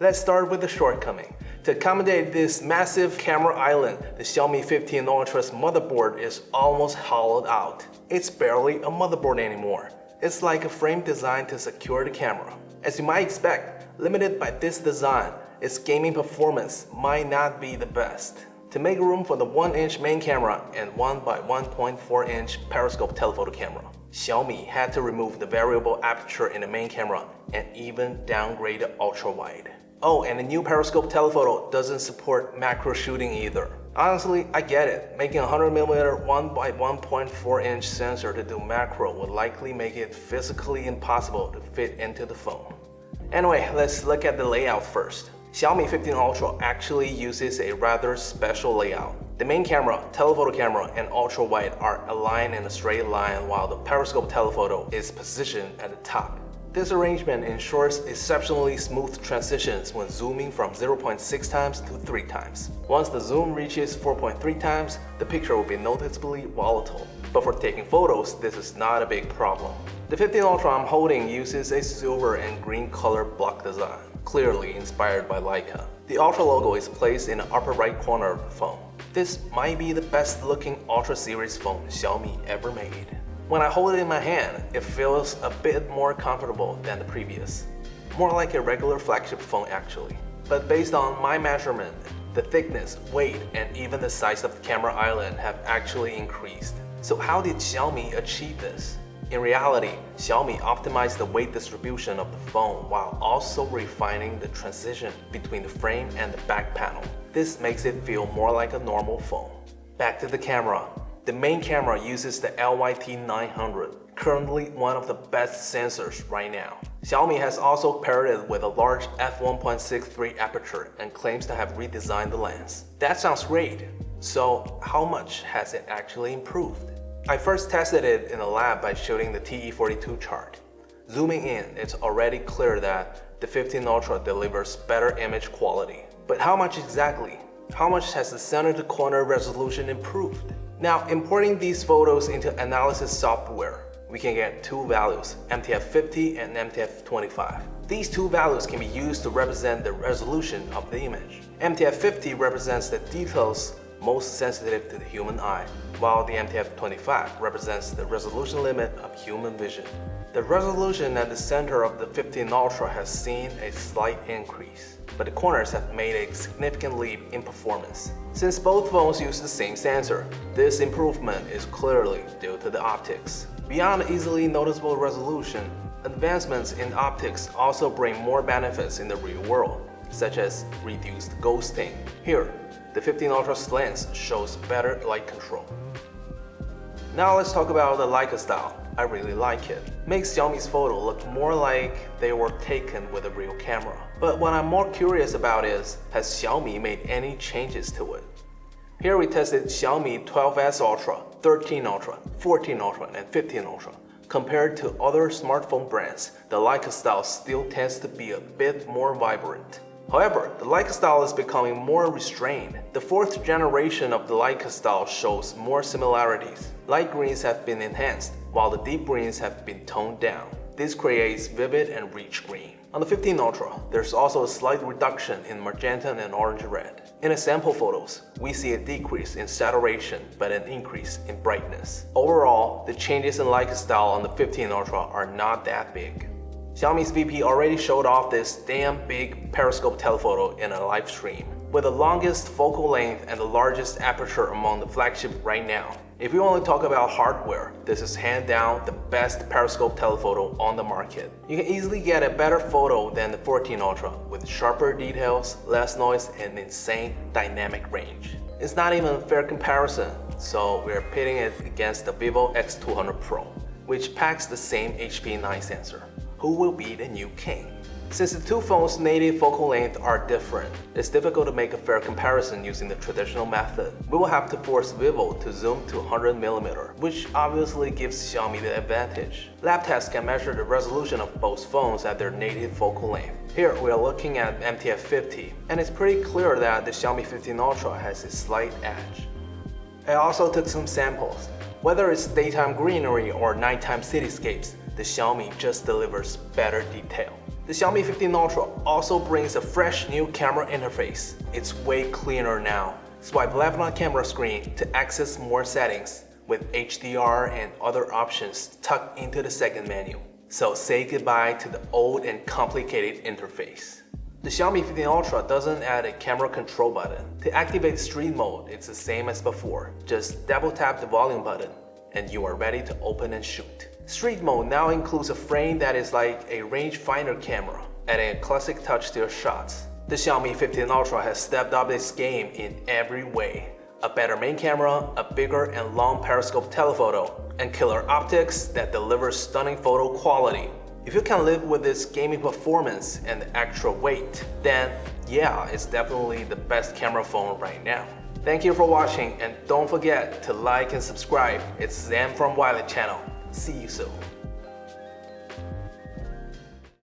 Let's start with the shortcoming. To accommodate this massive camera island, the Xiaomi 15 Ultra's motherboard is almost hollowed out. It's barely a motherboard anymore. It's like a frame designed to secure the camera. As you might expect, limited by this design, its gaming performance might not be the best. To make room for the 1-inch main camera and 1 by 1.4-inch periscope telephoto camera, Xiaomi had to remove the variable aperture in the main camera and even downgrade the ultra-wide. Oh, and the new periscope telephoto doesn't support macro shooting either. Honestly, I get it. Making a 100mm 1 by 1.4-inch sensor to do macro would likely make it physically impossible to fit into the phone. Anyway, let's look at the layout first. Xiaomi 15 Ultra actually uses a rather special layout. The main camera, telephoto camera, and ultra-wide are aligned in a straight line while the periscope telephoto is positioned at the top. This arrangement ensures exceptionally smooth transitions when zooming from 0.6 times to 3 times. Once the zoom reaches 4.3 times, the picture will be noticeably volatile. But for taking photos, this is not a big problem. The 15 Ultra I'm holding uses a silver and green color block design, clearly inspired by Leica. The Ultra logo is placed in the upper right corner of the phone. This might be the best looking Ultra series phone Xiaomi ever made. When I hold it in my hand, it feels a bit more comfortable than the previous. More like a regular flagship phone actually. But based on my measurement, the thickness, weight, and even the size of the camera island have actually increased. So how did Xiaomi achieve this? In reality, Xiaomi optimized the weight distribution of the phone while also refining the transition between the frame and the back panel. This makes it feel more like a normal phone. Back to the camera. The main camera uses the LYT900, currently one of the best sensors right now. Xiaomi has also paired it with a large f1.63 aperture and claims to have redesigned the lens. That sounds great. So how much has it actually improved? I first tested it in the lab by shooting the TE42 chart. Zooming in, it's already clear that the 15 Ultra delivers better image quality. But how much exactly? How much has the center-to-corner resolution improved? Now, importing these photos into analysis software, we can get two values, MTF50 and MTF25. These two values can be used to represent the resolution of the image. MTF50 represents the details most sensitive to the human eye, while the MTF25 represents the resolution limit of human vision. The resolution at the center of the 15 Ultra has seen a slight increase, but the corners have made a significant leap in performance. Since both phones use the same sensor, this improvement is clearly due to the optics. Beyond easily noticeable resolution, advancements in optics also bring more benefits in the real world, such as reduced ghosting. Here, the 15 Ultra's lens shows better light control. Now let's talk about the Leica style. I really like it. Makes Xiaomi's photo look more like they were taken with a real camera. But what I'm more curious about is, has Xiaomi made any changes to it? Here we tested Xiaomi 12S Ultra, 13 Ultra, 14 Ultra, and 15 Ultra. Compared to other smartphone brands, the Leica style still tends to be a bit more vibrant. However, the Leica style is becoming more restrained. The 4th generation of the Leica style shows more similarities. Light greens have been enhanced, while the deep greens have been toned down. This creates vivid and rich green. On the 15 Ultra, there's also a slight reduction in magenta and orange red. In the sample photos, we see a decrease in saturation but an increase in brightness. Overall, the changes in Leica style on the 15 Ultra are not that big. Xiaomi's VP already showed off this damn big periscope telephoto in a live stream, with the longest focal length and the largest aperture among the flagship right now. If we only talk about hardware, this is hands down the best periscope telephoto on the market. You can easily get a better photo than the 14 Ultra with sharper details, less noise, and insane dynamic range. It's not even a fair comparison, so we're pitting it against the Vivo X200 Pro, which packs the same HP9 sensor. Who will be the new king? Since the two phones' native focal length are different, it's difficult to make a fair comparison using the traditional method. We will have to force Vivo to zoom to 100mm, which obviously gives Xiaomi the advantage. Lab tests can measure the resolution of both phones at their native focal length. Here we are looking at MTF50, and it's pretty clear that the Xiaomi 15 Ultra has a slight edge. I also took some samples. Whether it's daytime greenery or nighttime cityscapes, the Xiaomi just delivers better detail. The Xiaomi 15 Ultra also brings a fresh new camera interface. It's way cleaner now. Swipe left on the camera screen to access more settings, with HDR and other options tucked into the second menu. So say goodbye to the old and complicated interface. The Xiaomi 15 Ultra doesn't add a camera control button. To activate street mode, it's the same as before. Just double tap the volume button and you are ready to open and shoot. Street mode now includes a frame that is like a rangefinder camera, adding a classic touch to your shots. The Xiaomi 15 Ultra has stepped up its game in every way. A better main camera, a bigger and long periscope telephoto, and killer optics that deliver stunning photo quality. If you can live with its gaming performance and the extra weight, then yeah, it's definitely the best camera phone right now. Thank you for watching, and don't forget to like and subscribe. It's Zam from Wiley channel. See you soon.